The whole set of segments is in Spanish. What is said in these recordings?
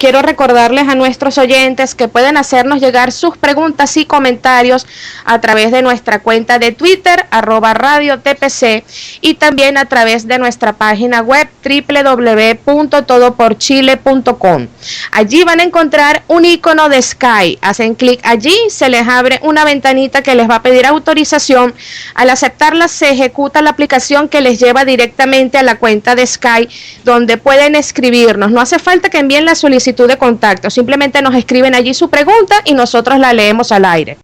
quiero recordarles a nuestros oyentes que pueden hacernos llegar sus preguntas y comentarios a través de nuestra cuenta de Twitter, @radiotpc, y también a través de nuestra página web www.todoporchile.com. Allí van a encontrar un icono de Sky. Hacen clic allí, se les abre una ventanita que les va a pedir autorización. Al aceptarla, se ejecuta la aplicación que les lleva directamente a la cuenta de Sky, donde pueden escribirnos. No hace falta que envíen la solicitud de contacto, simplemente nos escriben allí su pregunta y nosotros la leemos al aire.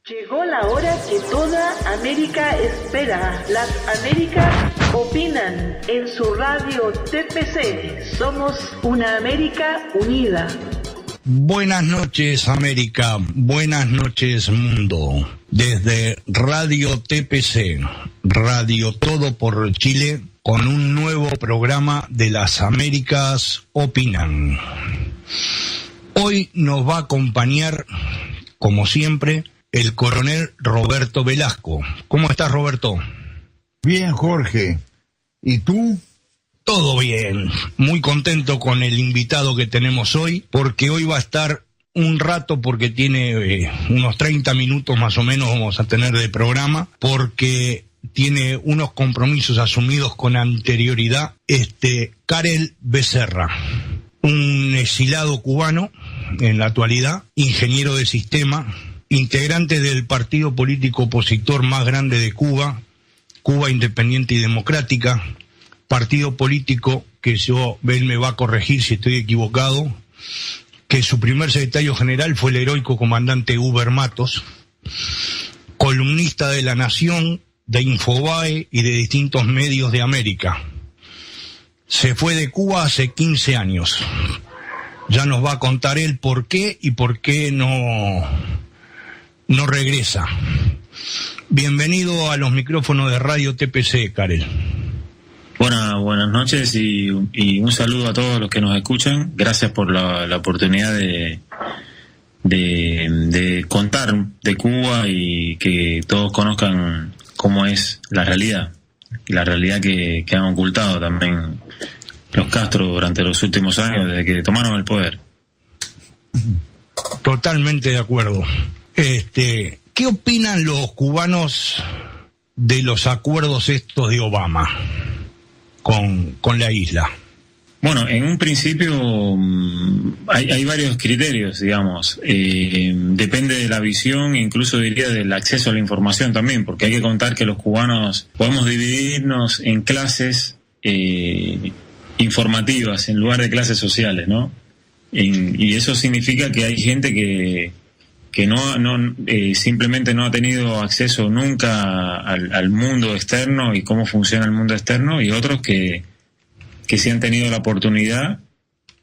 Llegó la hora que toda América espera. Las Américas opinan en su radio TPC. Somos una América unida. Buenas noches, América. Buenas noches, mundo. Desde Radio TPC, Radio Todo por Chile, con un nuevo programa de Las Américas Opinan. Hoy nos va a acompañar, como siempre, el coronel Roberto Velasco. ¿Cómo estás, Roberto? Bien, Jorge. ¿Y tú? Todo bien. Muy contento con el invitado que tenemos hoy, porque hoy va a estar un rato, porque tiene unos 30 minutos más o menos vamos a tener de programa, porque tiene unos compromisos asumidos con anterioridad. Karel Becerra, un exilado cubano en la actualidad, ingeniero de sistema, integrante del partido político opositor más grande de Cuba, Cuba Independiente y Democrática, partido político que él me va a corregir si estoy equivocado, que su primer secretario general fue el heroico comandante Huber Matos, columnista de La Nación, de Infobae y de distintos medios de América. Se fue de Cuba hace 15 años. Ya nos va a contar él por qué y por qué no regresa. Bienvenido a los micrófonos de Radio TPC, Karel. Buenas noches y un saludo a todos los que nos escuchan. Gracias por la oportunidad de contar de Cuba y que todos conozcan cómo es la realidad que han ocultado también los Castro durante los últimos años desde que tomaron el poder. Totalmente de acuerdo. ¿Qué opinan los cubanos de los acuerdos estos de Obama con la isla? Bueno, en un principio hay varios criterios, digamos. Depende de la visión, incluso diría del acceso a la información también, porque hay que contar que los cubanos podemos dividirnos en clases informativas en lugar de clases sociales, ¿no? Y eso significa que hay gente que simplemente no ha tenido acceso nunca al mundo externo y cómo funciona el mundo externo, y otros que sí han tenido la oportunidad.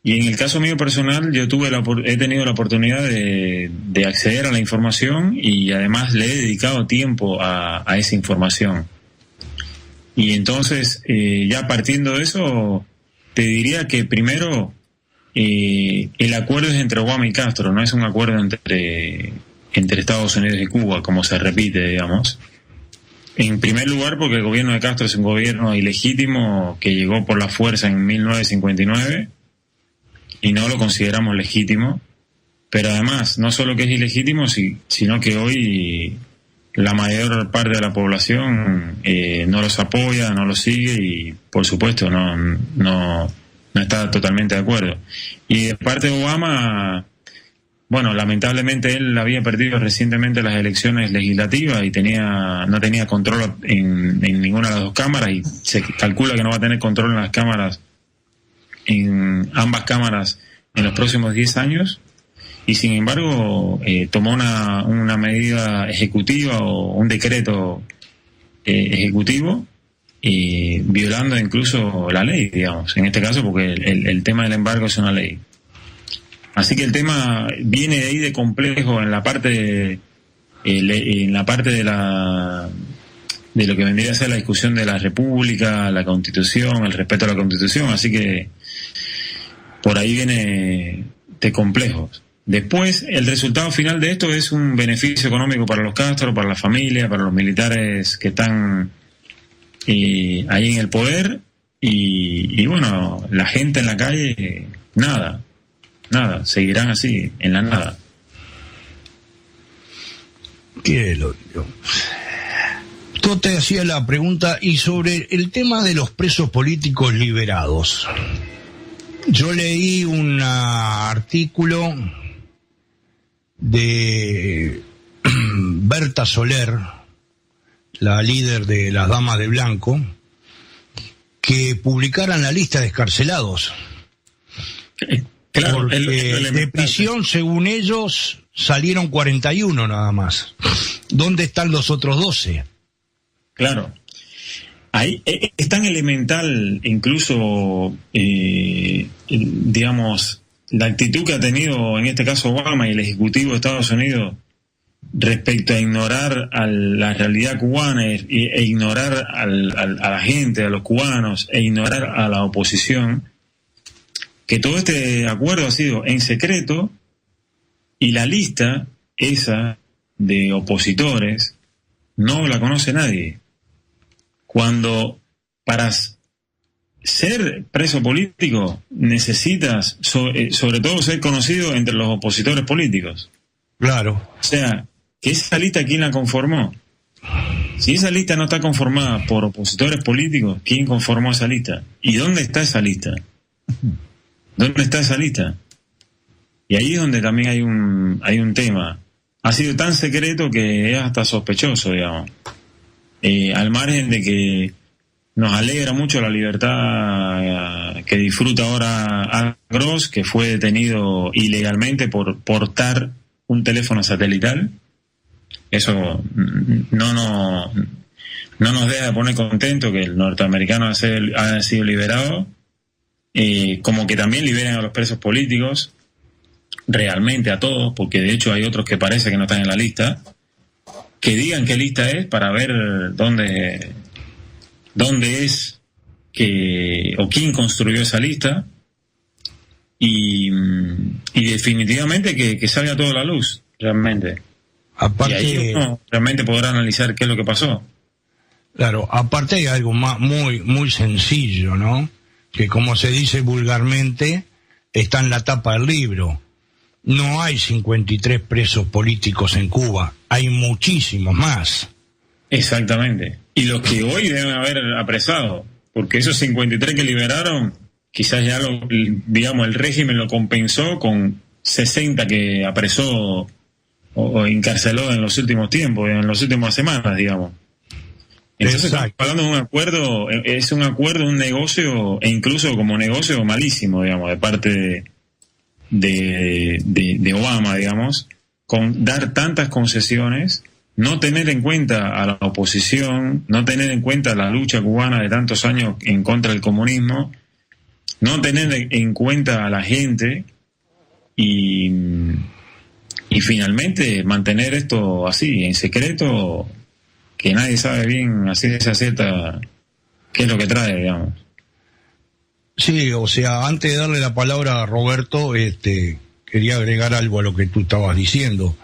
Y en el caso mío personal, yo he tenido la oportunidad de acceder a la información y además le he dedicado tiempo a esa información. Y entonces, ya partiendo de eso, te diría que primero el acuerdo es entre Obama y Castro, no es un acuerdo entre Estados Unidos y Cuba, como se repite, digamos. En primer lugar, porque el gobierno de Castro es un gobierno ilegítimo que llegó por la fuerza en 1959 y no lo consideramos legítimo. Pero además, no solo que es ilegítimo, sino que hoy la mayor parte de la población no los apoya, no los sigue y, por supuesto, no está totalmente de acuerdo. Y de parte de Obama, bueno, lamentablemente él había perdido recientemente las elecciones legislativas y no tenía control en ninguna de las dos cámaras, y se calcula que no va a tener control en las cámaras, en ambas cámaras, en los próximos 10 años. Y sin embargo tomó una medida ejecutiva o un decreto ejecutivo, violando incluso la ley, digamos, en este caso, porque el tema del embargo es una ley. Así que el tema viene de ahí de complejo en la parte de lo que vendría a ser la discusión de la República, la Constitución, el respeto a la Constitución, así que por ahí viene de complejos. Después, el resultado final de esto es un beneficio económico para los Castro, para la familia, para los militares que están ahí en el poder, y bueno, la gente en la calle, nada, seguirán así, en la nada. Qué loco. Yo te hacía la pregunta, y sobre el tema de los presos políticos liberados. Yo leí un artículo de Berta Soler, la líder de las Damas de Blanco, que publicaran la lista de excarcelados. Claro, porque de prisión, según ellos, salieron 41 nada más. ¿Dónde están los otros 12? Claro. Ahí es tan elemental, incluso, digamos, la actitud que ha tenido en este caso Obama y el Ejecutivo de Estados Unidos respecto a ignorar a la realidad cubana e ignorar a la gente, a los cubanos, e ignorar a la oposición, que todo este acuerdo ha sido en secreto, y la lista esa de opositores no la conoce nadie. Cuando para ser preso político necesitas sobre todo ser conocido entre los opositores políticos. Claro. O sea, que esa lista, ¿quién la conformó? Si esa lista no está conformada por opositores políticos, ¿quién conformó esa lista? ¿Y dónde está esa lista? ¿Dónde está esa lista? Y ahí es donde también hay un tema. Ha sido tan secreto que es hasta sospechoso, digamos. Al margen de que nos alegra mucho la libertad que disfruta ahora Alan Gross, que fue detenido ilegalmente por portar un teléfono satelital. Eso no nos deja de poner contento que el norteamericano haya sido liberado, como que también liberen a los presos políticos, realmente a todos, porque de hecho hay otros que parece que no están en la lista, que digan qué lista es para ver dónde es o quién construyó esa lista, y definitivamente que salga toda la luz, realmente. Aparte, y ahí uno realmente podrá analizar qué es lo que pasó. Claro, aparte hay algo muy sencillo, ¿no? Que, como se dice vulgarmente, está en la tapa del libro. No hay 53 presos políticos en Cuba, hay muchísimos más. Exactamente. Y los que hoy deben haber apresado, porque esos 53 que liberaron, quizás ya digamos, el régimen lo compensó con 60 que apresó o encarceló en los últimos tiempos, en las últimas semanas, digamos. Entonces estamos hablando de un acuerdo, es un acuerdo, un negocio, e incluso como negocio malísimo, digamos, de parte de Obama, digamos, con dar tantas concesiones, no tener en cuenta a la oposición, no tener en cuenta la lucha cubana de tantos años en contra del comunismo, no tener en cuenta a la gente, y finalmente mantener esto así, en secreto, que nadie sabe bien, así se acepta qué es lo que trae, digamos. Sí, o sea, antes de darle la palabra a Roberto, quería agregar algo a lo que tú estabas diciendo,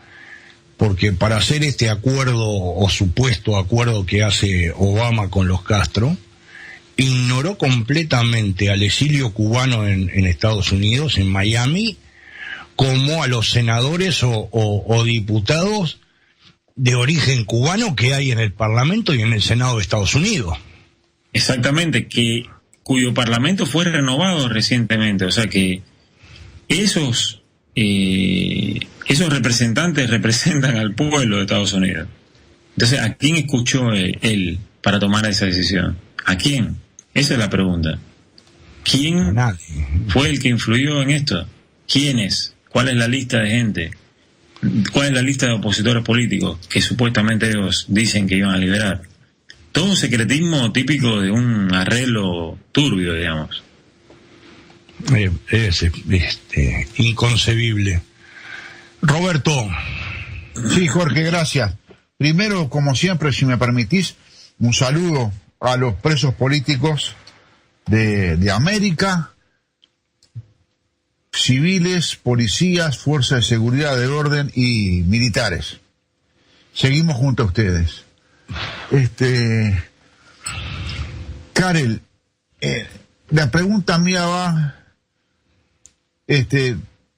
porque para hacer este acuerdo, o supuesto acuerdo que hace Obama con los Castro, ignoró completamente al exilio cubano en Estados Unidos, en Miami, como a los senadores o diputados de origen cubano que hay en el Parlamento y en el Senado de Estados Unidos. Exactamente, cuyo Parlamento fue renovado recientemente, o sea que esos representantes representan al pueblo de Estados Unidos. Entonces, ¿a quién escuchó él para tomar esa decisión? ¿A quién? Esa es la pregunta. ¿Quién fue el que influyó en esto? ¿Quiénes? ¿Cuál es la lista de gente? ¿Cuál es la lista de opositores políticos que supuestamente ellos dicen que iban a liberar? Todo un secretismo típico de un arreglo turbio, digamos. Es inconcebible. Roberto. Sí, Jorge, gracias. Primero, como siempre, si me permitís, un saludo a los presos políticos de América, civiles, policías, fuerzas de seguridad, de orden y militares. Seguimos junto a ustedes. Karel, la pregunta mía va,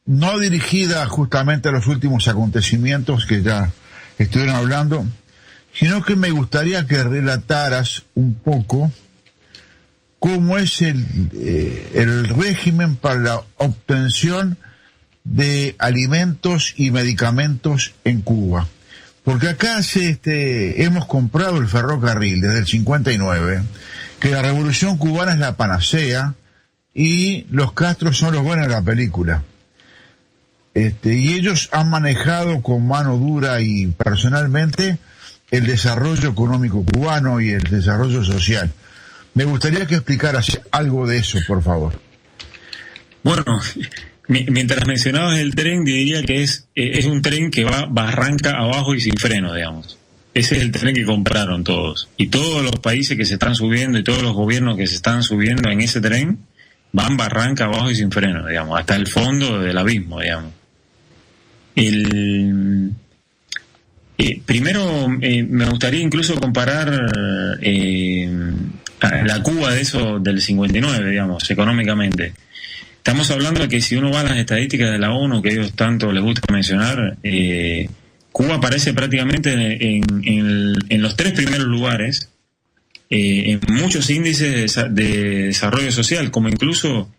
no dirigida justamente a los últimos acontecimientos que ya estuvieron hablando, sino que me gustaría que relataras un poco cómo es el régimen para la obtención de alimentos y medicamentos en Cuba. Porque acá hemos comprado el ferrocarril desde el 59, que la Revolución Cubana es la panacea y los Castro son los buenos de la película. Y ellos han manejado con mano dura y personalmente el desarrollo económico cubano y el desarrollo social. Me gustaría que explicaras algo de eso, por favor. Bueno, mientras mencionabas el tren, diría que es un tren que va barranca abajo y sin freno, digamos. Ese es el tren que compraron todos. Y todos los países que se están subiendo y todos los gobiernos que se están subiendo en ese tren van barranca abajo y sin freno, digamos, hasta el fondo del abismo, digamos. Primero, me gustaría incluso comparar la Cuba de eso del 59, digamos, económicamente. Estamos hablando de que si uno va a las estadísticas de la ONU, que ellos tanto les gusta mencionar, Cuba aparece prácticamente en los 3 primeros lugares, en muchos índices de desarrollo social, como incluso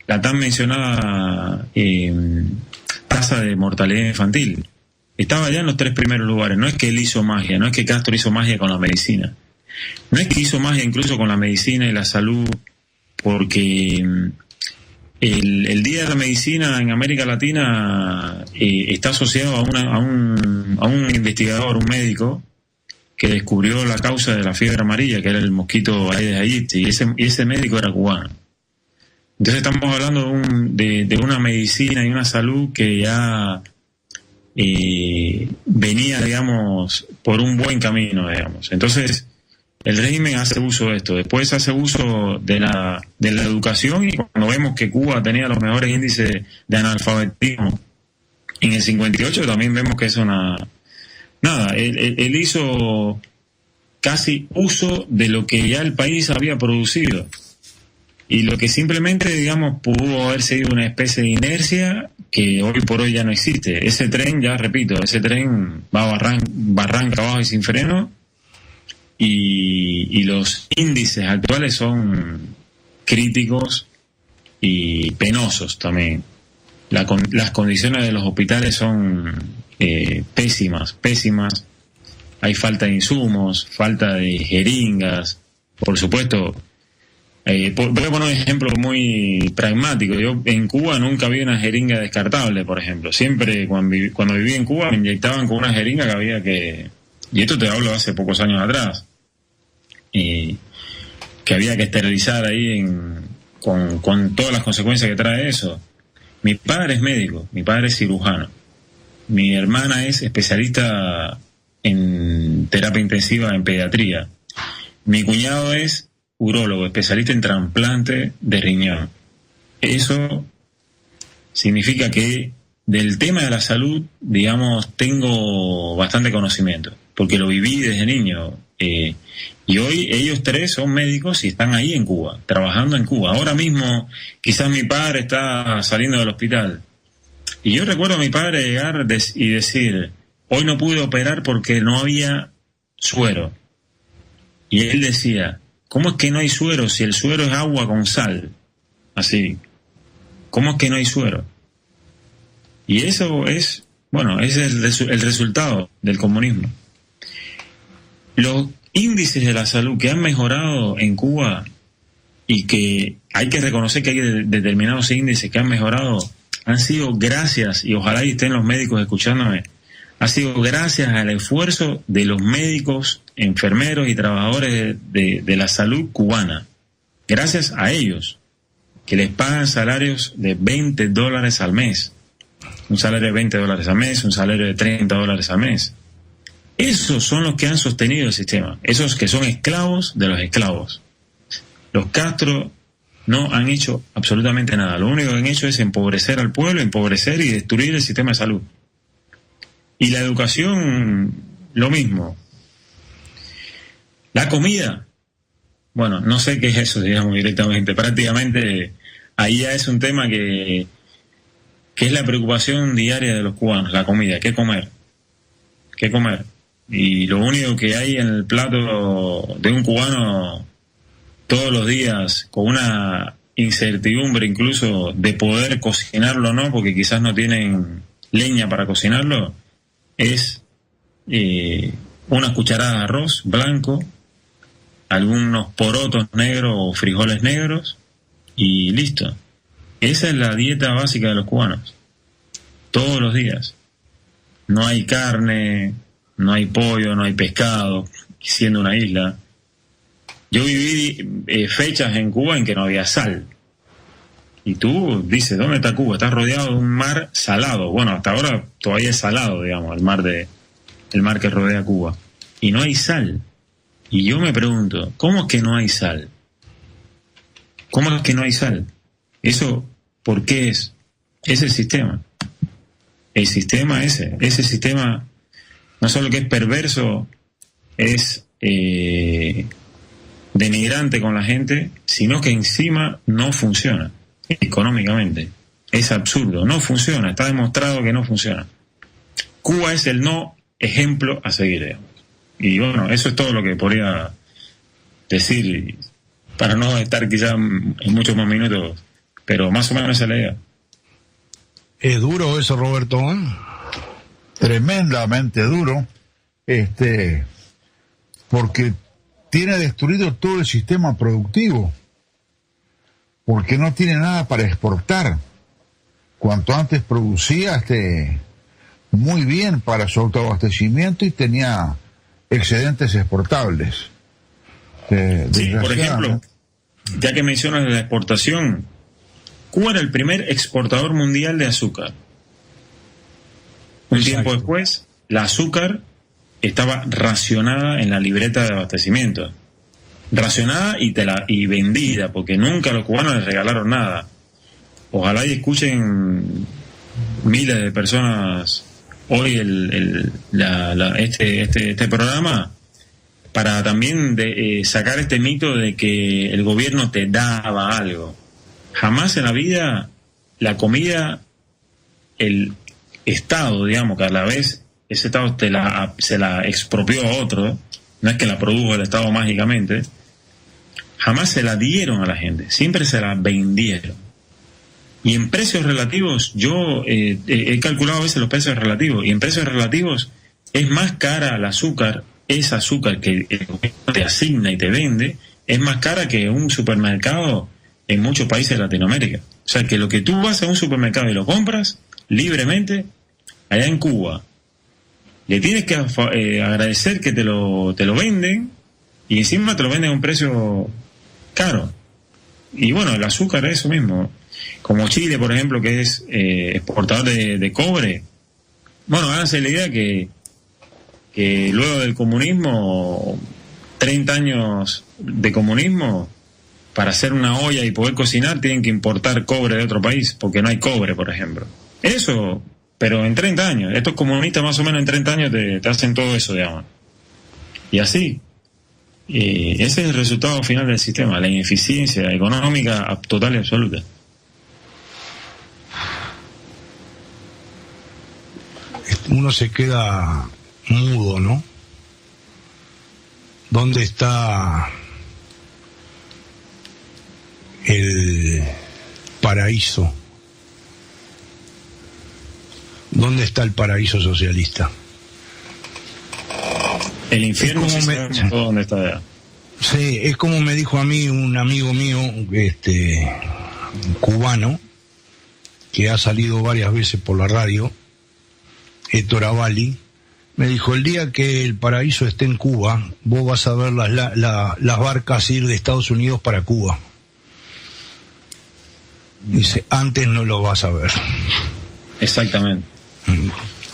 la tan mencionada tasa de mortalidad infantil. Estaba ya en los 3 primeros lugares. No es que él hizo magia, no es que Castro hizo magia con la medicina. No es que hizo magia incluso con la medicina y la salud, porque el Día de la Medicina en América Latina está asociado a un investigador, un médico, que descubrió la causa de la fiebre amarilla, que era el mosquito Aedes aegypti, y ese médico era cubano. Entonces estamos hablando de una medicina y una salud que ya venía, digamos, por un buen camino, digamos. Entonces, el régimen hace uso de esto. Después hace uso de la educación, y cuando vemos que Cuba tenía los mejores índices de analfabetismo en el 58, también vemos que es él hizo casi uso de lo que ya el país había producido. Y lo que simplemente, digamos, pudo haber sido una especie de inercia que hoy por hoy ya no existe. Ese tren, ya repito, ese tren va barranca abajo y sin freno, y los índices actuales son críticos y penosos también. Las condiciones de los hospitales son pésimas. Hay falta de insumos, falta de jeringas, por supuesto. Voy a poner un ejemplo muy pragmático. Yo en Cuba nunca vi una jeringa descartable, por ejemplo. Siempre cuando viví en Cuba me inyectaban con una jeringa que había que... Y esto te hablo hace pocos años atrás. Que había que esterilizar ahí con todas las consecuencias que trae eso. Mi padre es médico, mi padre es cirujano. Mi hermana es especialista en terapia intensiva en pediatría. Mi cuñado es urólogo, especialista en trasplante de riñón. Eso significa que del tema de la salud, digamos, tengo bastante conocimiento, porque lo viví desde niño. Y hoy ellos 3 son médicos y están ahí en Cuba, trabajando en Cuba. Ahora mismo, quizás mi padre está saliendo del hospital. Y yo recuerdo a mi padre llegar y decir, hoy no pude operar porque no había suero. Y él decía, ¿cómo es que no hay suero si el suero es agua con sal? Así. ¿Cómo es que no hay suero? Y eso es, bueno, ese es el resultado del comunismo. Los índices de la salud que han mejorado en Cuba, y que hay que reconocer que hay determinados índices que han mejorado, han sido gracias, y ojalá y estén los médicos escuchándome, ha sido gracias al esfuerzo de los médicos, enfermeros y trabajadores de la salud cubana. Gracias a ellos, que les pagan salarios de $20 al mes. Un salario de $20 al mes, un salario de $30 al mes. Esos son los que han sostenido el sistema, esos que son esclavos de los esclavos. Los Castro no han hecho absolutamente nada. Lo único que han hecho es empobrecer al pueblo, empobrecer y destruir el sistema de salud. Y la educación, lo mismo. La comida, bueno, no sé qué es eso, digamos, directamente. Prácticamente ahí ya es un tema que es la preocupación diaria de los cubanos, la comida, ¿qué comer? ¿Qué comer? Y lo único que hay en el plato de un cubano todos los días, con una incertidumbre incluso de poder cocinarlo o no, porque quizás no tienen leña para cocinarlo, es unas cucharadas de arroz blanco, algunos porotos negros o frijoles negros, y listo. Esa es la dieta básica de los cubanos. Todos los días. No hay carne, no hay pollo, no hay pescado, siendo una isla. Yo viví fechas en Cuba en que no había sal. Y tú dices, ¿dónde está Cuba? Está rodeado de un mar salado. Bueno, hasta ahora todavía es salado, digamos, el mar que rodea Cuba. Y no hay sal. Y yo me pregunto, ¿cómo es que no hay sal? ¿Cómo es que no hay sal? Eso, ¿por qué es? Es el sistema. El sistema ese sistema, no solo que es perverso, es denigrante con la gente, sino que encima no funciona económicamente. Es absurdo, no funciona, está demostrado que no funciona. Cuba es el no ejemplo a seguir, digamos. Y bueno, eso es todo lo que podría decir, para no estar quizá en muchos más minutos, pero más o menos esa es la idea. ¿Es duro eso, Roberto? Tremendamente duro, porque tiene destruido todo el sistema productivo, porque no tiene nada para exportar. Cuanto antes producía muy bien para su autoabastecimiento y tenía excedentes exportables. Sí, por ejemplo, ya que mencionas la exportación, Cuba era el primer exportador mundial de azúcar. Un tiempo después, la azúcar estaba racionada en la libreta de abastecimiento. Racionada y vendida, porque nunca los cubanos les regalaron nada. Ojalá y escuchen miles de personas hoy este programa, para también sacar este mito de que el gobierno te daba algo. Jamás en la vida la comida, el Estado, digamos, que a la vez ese Estado se la expropió a otro, no es que la produjo el Estado mágicamente, jamás se la dieron a la gente, siempre se la vendieron. Y en precios relativos, yo he calculado a veces los precios relativos, y en precios relativos es más cara el azúcar, esa azúcar que el gobierno te asigna y te vende, es más cara que un supermercado en muchos países de Latinoamérica. O sea, que lo que tú vas a un supermercado y lo compras libremente, allá en Cuba, le tienes que agradecer que te lo venden, y encima te lo venden a un precio caro. Y bueno, el azúcar es eso mismo. Como Chile, por ejemplo, que es exportador de cobre. Bueno, háganse la idea que luego del comunismo, 30 años de comunismo, para hacer una olla y poder cocinar tienen que importar cobre de otro país, porque no hay cobre, por ejemplo. Eso, pero en 30 años. Estos comunistas más o menos en 30 años te hacen todo eso, digamos. Y así. Ese es el resultado final del sistema, la ineficiencia económica total y absoluta. Uno se queda mudo, ¿no? ¿Dónde está el paraíso? ¿Dónde está el paraíso socialista? El infierno ¿dónde está? Sí, es como me dijo a mí un amigo mío, cubano, que ha salido varias veces por la radio, Héctor Avalli, me dijo, el día que el paraíso esté en Cuba, vos vas a ver las barcas ir de Estados Unidos para Cuba. Dice, antes no lo vas a ver. Exactamente.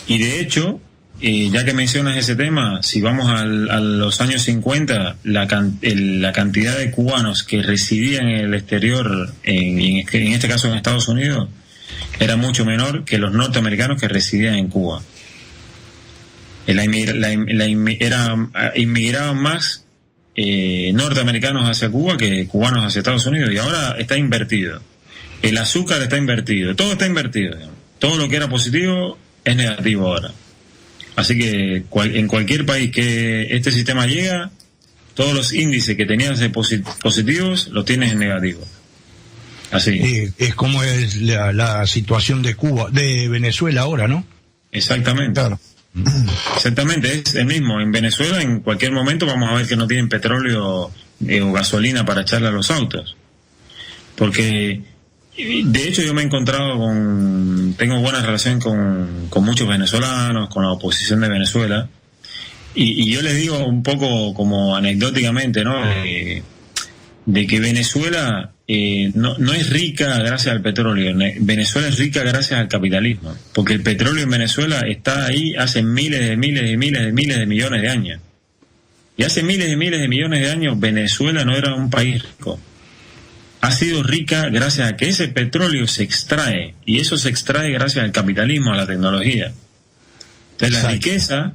Y de hecho, ya que mencionas ese tema, si vamos a los años 50, la cantidad de cubanos que residían en el exterior, en este caso en Estados Unidos, era mucho menor que los norteamericanos que residían en Cuba. Inmigraban más norteamericanos hacia Cuba que cubanos hacia Estados Unidos, y ahora está invertido. El azúcar está invertido, todo está invertido, digamos. Todo lo que era positivo es negativo ahora. Así que en cualquier país que este sistema llega, todos los índices que tenías de positivos los tienes en negativo. Así. Es como es la situación de Cuba, de Venezuela ahora, ¿no? Exactamente. Claro. Exactamente, es el mismo. En Venezuela en cualquier momento vamos a ver que no tienen petróleo o gasolina para echarle a los autos. Porque, de hecho, yo me he encontrado tengo buena relación con muchos venezolanos, con la oposición de Venezuela, y yo les digo un poco como anecdóticamente, ¿no? De que Venezuela no es rica gracias al petróleo. Venezuela es rica gracias al capitalismo, porque el petróleo en Venezuela está ahí hace miles de millones de años. Y hace miles de millones de años Venezuela no era un país rico. Ha sido rica gracias a que ese petróleo se extrae, y eso se extrae gracias al capitalismo, a la tecnología. Entonces la riqueza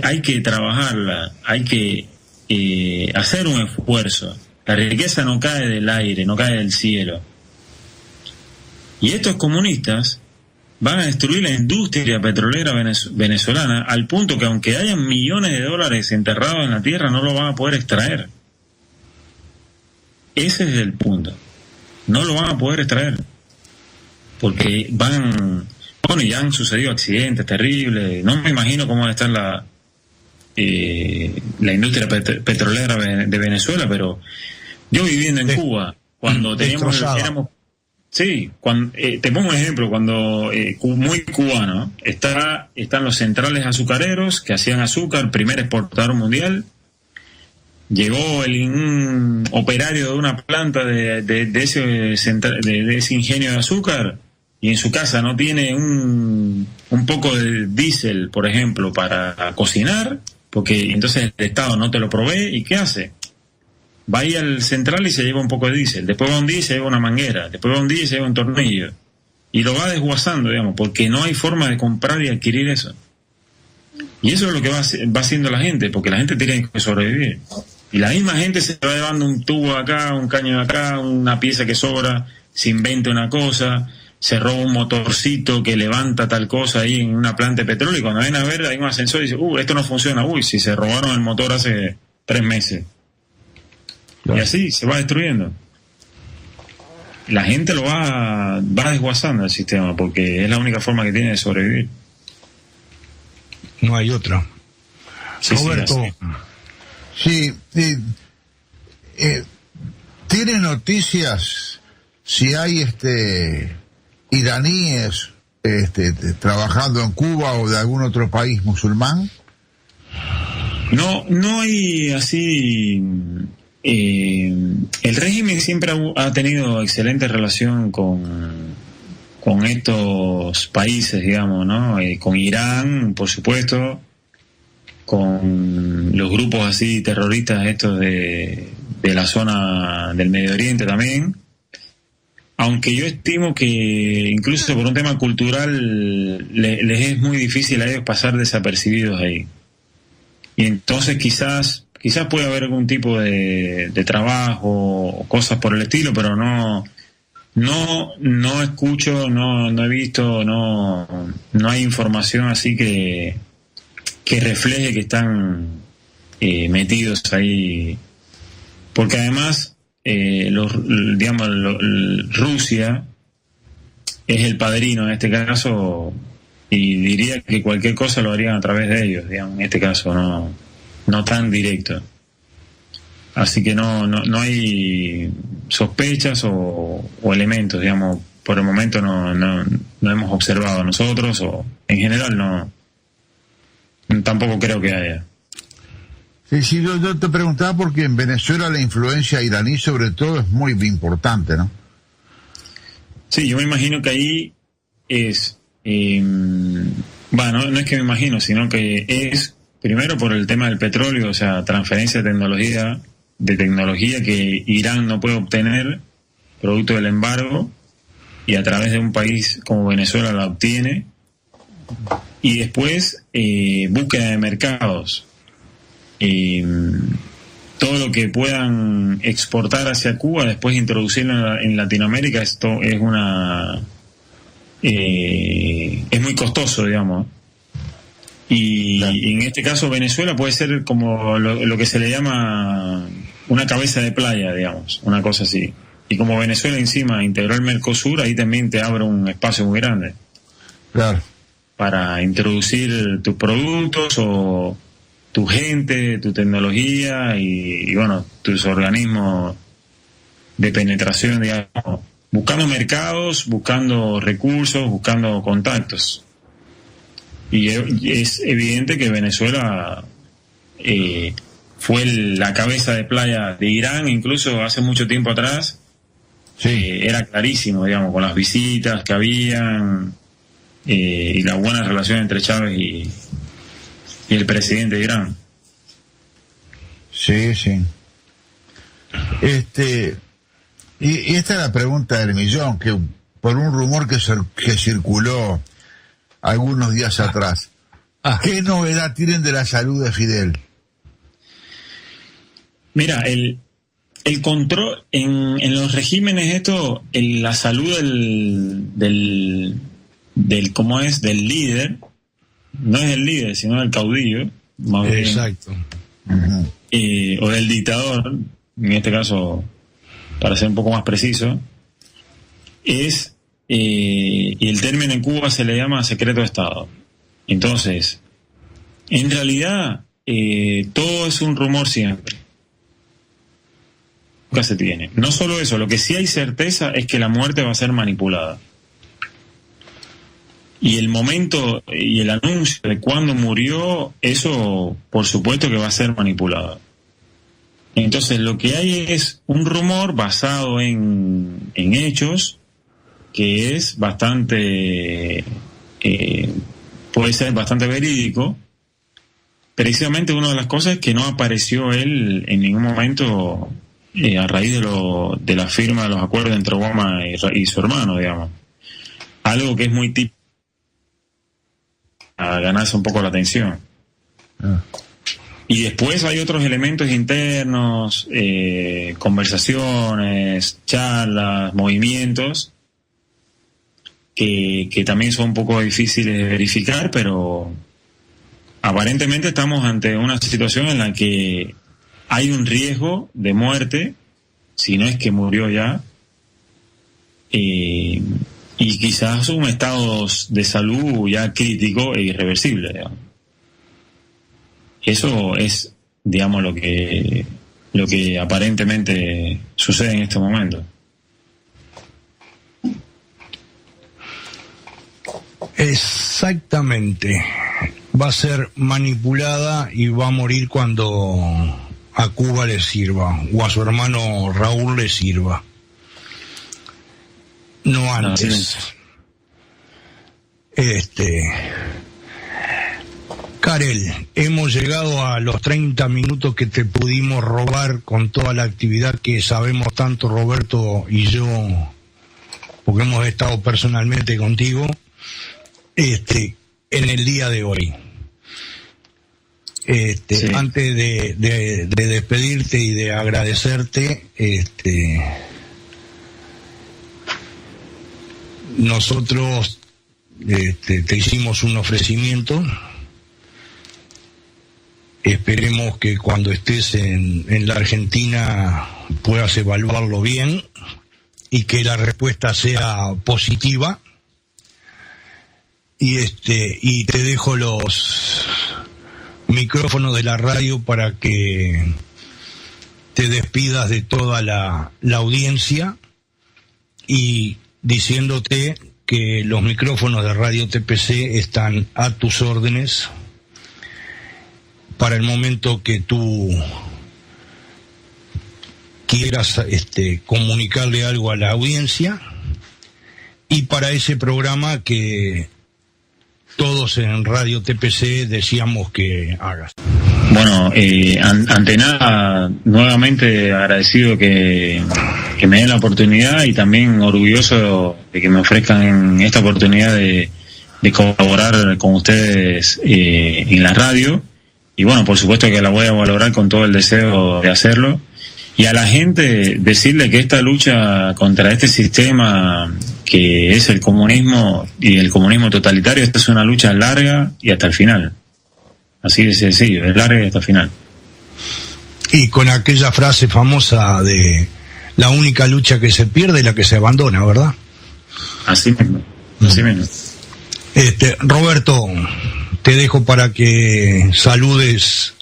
hay que trabajarla, hay que hacer un esfuerzo. La riqueza no cae del aire, no cae del cielo. Y estos comunistas van a destruir la industria petrolera venezolana, al punto que aunque hayan millones de dólares enterrados en la tierra, no lo van a poder extraer. Ese es el punto. No lo van a poder extraer. Porque ya han sucedido accidentes terribles. No me imagino cómo va a estar la industria petrolera de Venezuela, pero yo viviendo en Cuba, cuando te pongo un ejemplo, cuando muy cubano, están los centrales azucareros que hacían azúcar, primer exportador mundial. Llegó un operario de una planta de ese ingenio de azúcar, y en su casa no tiene un poco de diésel, por ejemplo, para cocinar, porque entonces el Estado no te lo provee. ¿Y qué hace? Va ahí al central y se lleva un poco de diésel, después va un día y se lleva una manguera, después va un día y se lleva un tornillo, y lo va desguazando, digamos, porque no hay forma de comprar y adquirir eso. Y eso es lo que va haciendo la gente, porque la gente tiene que sobrevivir. Y la misma gente se va llevando un tubo acá, un caño de acá, una pieza que sobra, se inventa una cosa, se roba un motorcito que levanta tal cosa ahí en una planta de petróleo, y cuando ven a ver hay un ascensor y dicen, esto no funciona, si se robaron el motor hace 3 meses. Claro. Y así se va destruyendo. La gente lo va desguazando el sistema, porque es la única forma que tiene de sobrevivir. No hay otra. Sí, Roberto, sí, ¿tiene noticias si hay iraníes trabajando en Cuba o de algún otro país musulmán? No hay así. El régimen siempre ha tenido excelente relación con estos países, digamos, ¿no? Con Irán, por supuesto, con los grupos así terroristas estos de la zona del Medio Oriente también. Aunque yo estimo que incluso por un tema cultural les es muy difícil a ellos pasar desapercibidos ahí. Y entonces quizás puede haber algún tipo de trabajo o cosas por el estilo, pero no escucho, no he visto, no hay información así que refleje que están metidos ahí, porque además Rusia es el padrino en este caso, y diría que cualquier cosa lo harían a través de ellos, digamos, en este caso no tan directo. Así que no hay sospechas o elementos, digamos, por el momento no hemos observado nosotros, o en general tampoco creo que haya. Sí, yo te preguntaba porque en Venezuela la influencia iraní sobre todo es muy importante, ¿no? Sí, yo me imagino que ahí es Bueno, no es que me imagino, sino que es, primero por el tema del petróleo, o sea, transferencia de tecnología que Irán no puede obtener producto del embargo, y a través de un país como Venezuela la obtiene. Y después, búsqueda de mercados. Todo lo que puedan exportar hacia Cuba, después introducirlo en Latinoamérica, esto es es muy costoso, digamos. Y en este caso Venezuela puede ser como lo que se le llama una cabeza de playa, digamos, una cosa así. Y como Venezuela encima integró el Mercosur, ahí también te abre un espacio muy grande. Claro. Para introducir tus productos o tu gente, tu tecnología y bueno, tus organismos de penetración, digamos, buscando mercados, buscando recursos, buscando contactos. Y es evidente que Venezuela fue la cabeza de playa de Irán, incluso hace mucho tiempo atrás. Sí. Era clarísimo, digamos, con las visitas que habían y la buena relación entre Chávez y el presidente de Irán. Sí, sí. Y esta es la pregunta del millón, que por un rumor que circuló algunos días atrás, ¿qué novedad tienen de la salud de Fidel? Mira, el control en los regímenes, la salud del ¿cómo es? Del líder, no es el líder, sino del caudillo, más bien. Exacto. O del dictador, en este caso, para ser un poco más preciso, es, y el término en Cuba se le llama secreto de Estado. Entonces, en realidad, todo es un rumor siempre. Nunca se tiene. No solo eso, lo que sí hay certeza es que la muerte va a ser manipulada. Y el momento y el anuncio de cuándo murió, eso por supuesto que va a ser manipulado. Entonces lo que hay es un rumor basado en hechos que es bastante, puede ser bastante verídico. Precisamente una de las cosas es que no apareció él en ningún momento a raíz de la firma de los acuerdos entre Obama y su hermano, digamos. Algo que es muy típico a ganarse un poco la atención. Y después hay otros elementos internos, conversaciones, charlas, movimientos, que también son un poco difíciles de verificar, pero aparentemente estamos ante una situación en la que hay un riesgo de muerte, si no es que murió ya, y quizás un estado de salud ya crítico e irreversible, digamos. Eso es, digamos, lo que aparentemente sucede en este momento. Exactamente. Va a ser manipulada y va a morir cuando a Cuba le sirva, o a su hermano Raúl le sirva. No antes. Karel, hemos llegado a los 30 minutos que te pudimos robar con toda la actividad que sabemos tanto Roberto y yo, porque hemos estado personalmente contigo, en el día de hoy. Sí. Antes de despedirte y de agradecerte, nosotros te hicimos un ofrecimiento. Esperemos que cuando estés en la Argentina puedas evaluarlo bien y que la respuesta sea positiva. Y te dejo los micrófonos de la radio para que te despidas de toda la audiencia, y diciéndote que los micrófonos de Radio TPC están a tus órdenes para el momento que tú quieras comunicarle algo a la audiencia, y para ese programa que todos en Radio TPC deseamos que hagas. Bueno, ante nada, nuevamente agradecido que me den la oportunidad y también orgulloso de que me ofrezcan esta oportunidad de colaborar con ustedes en la radio. Y bueno, por supuesto que la voy a valorar con todo el deseo de hacerlo. Y a la gente decirle que esta lucha contra este sistema que es el comunismo y el comunismo totalitario, esta es una lucha larga y hasta el final. Así de sencillo, es larga y hasta el final. Y con aquella frase famosa de la única lucha que se pierde es la que se abandona, ¿verdad? Así mismo, así mismo. Roberto, te dejo para que saludes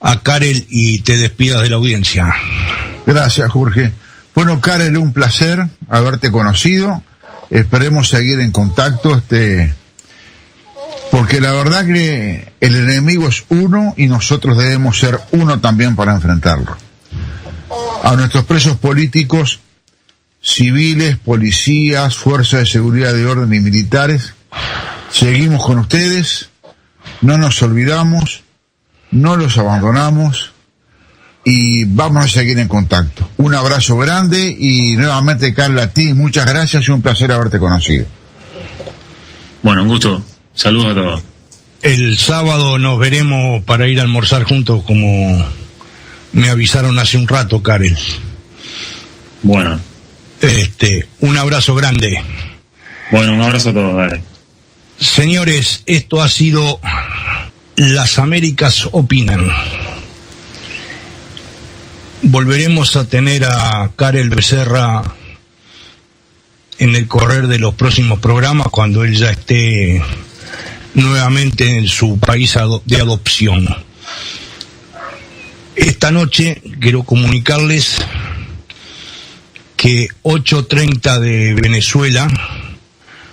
a Karel y te despidas de la audiencia. Gracias, Jorge. Bueno, Karel, un placer haberte conocido. Esperemos seguir en contacto, porque la verdad que el enemigo es uno y nosotros debemos ser uno también para enfrentarlo. A nuestros presos políticos, civiles, policías, fuerzas de seguridad de orden y militares, seguimos con ustedes, no nos olvidamos, no los abandonamos y vamos a seguir en contacto. Un abrazo grande y nuevamente, Carla, a ti muchas gracias y un placer haberte conocido. Bueno, un gusto. Saludos a todos. El sábado nos veremos para ir a almorzar juntos, como me avisaron hace un rato, Karel. Bueno. Un abrazo grande. Bueno, un abrazo a todos, dale. Señores, esto ha sido Las Américas Opinan. Volveremos a tener a Karel Becerra en el correr de los próximos programas, cuando él ya esté nuevamente en su país de adopción. Esta noche quiero comunicarles que 8:30 de Venezuela,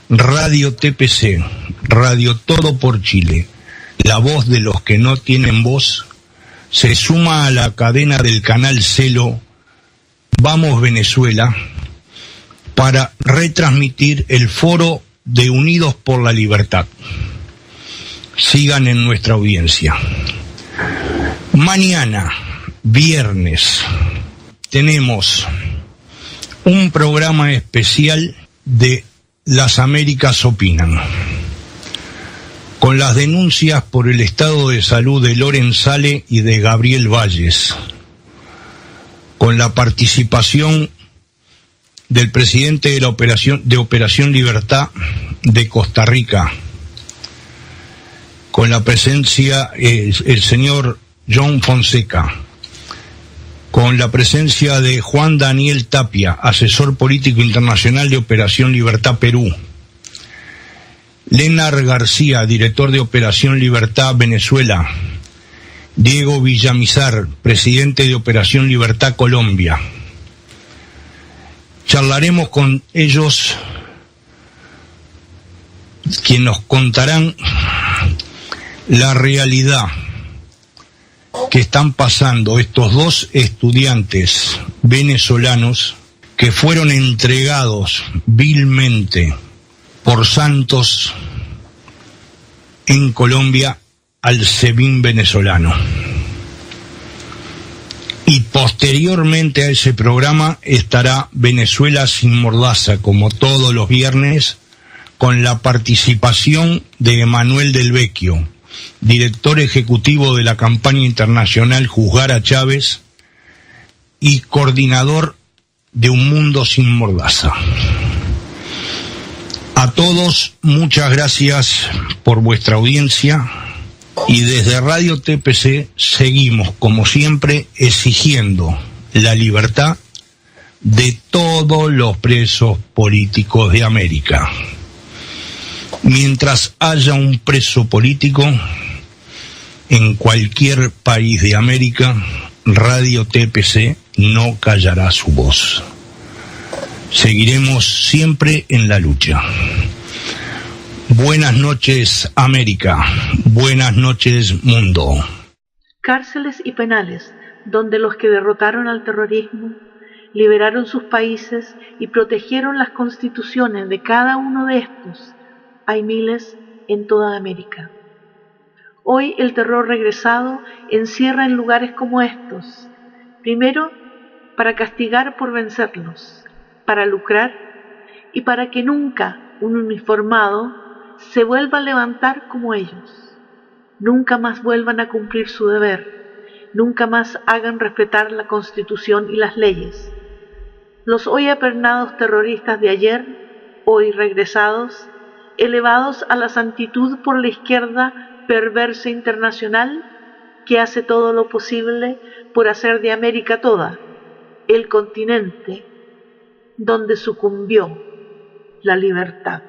Radio TPC, Radio Todo por Chile, la voz de los que no tienen voz, se suma a la cadena del canal Celo Vamos Venezuela para retransmitir el foro de Unidos por la Libertad. Sigan en nuestra audiencia. Mañana, viernes, tenemos un programa especial de Las Américas Opinan, con las denuncias por el estado de salud de Loren Sale y de Gabriel Valles, con la participación del presidente de la Operación Libertad de Costa Rica, con la presencia el señor John Fonseca, con la presencia de Juan Daniel Tapia, asesor político internacional de Operación Libertad Perú, Lenar García, director de Operación Libertad Venezuela, Diego Villamizar, presidente de Operación Libertad Colombia. Charlaremos con ellos, quienes nos contarán la realidad que están pasando estos dos estudiantes venezolanos que fueron entregados vilmente por Santos en Colombia al SEBIN venezolano. Y posteriormente a ese programa estará Venezuela sin Mordaza, como todos los viernes, con la participación de Emanuel Del Vecchio, director ejecutivo de la campaña internacional Juzgar a Chávez y coordinador de Un Mundo sin Mordaza. A todos, muchas gracias por vuestra audiencia, y desde Radio TPC seguimos, como siempre, exigiendo la libertad de todos los presos políticos de América. Mientras haya un preso político en cualquier país de América, Radio TPC no callará su voz. Seguiremos siempre en la lucha. Buenas noches, América. Buenas noches, mundo. Cárceles y penales, donde los que derrotaron al terrorismo, liberaron sus países y protegieron las constituciones de cada uno de estos, hay miles en toda América. Hoy el terror regresado encierra en lugares como estos, primero para castigar por vencerlos, para lucrar y para que nunca un uniformado se vuelva a levantar como ellos, nunca más vuelvan a cumplir su deber, nunca más hagan respetar la Constitución y las leyes. Los hoy apernados terroristas de ayer, hoy regresados, elevados a la santitud por la izquierda perversa internacional que hace todo lo posible por hacer de América toda el continente donde sucumbió la libertad.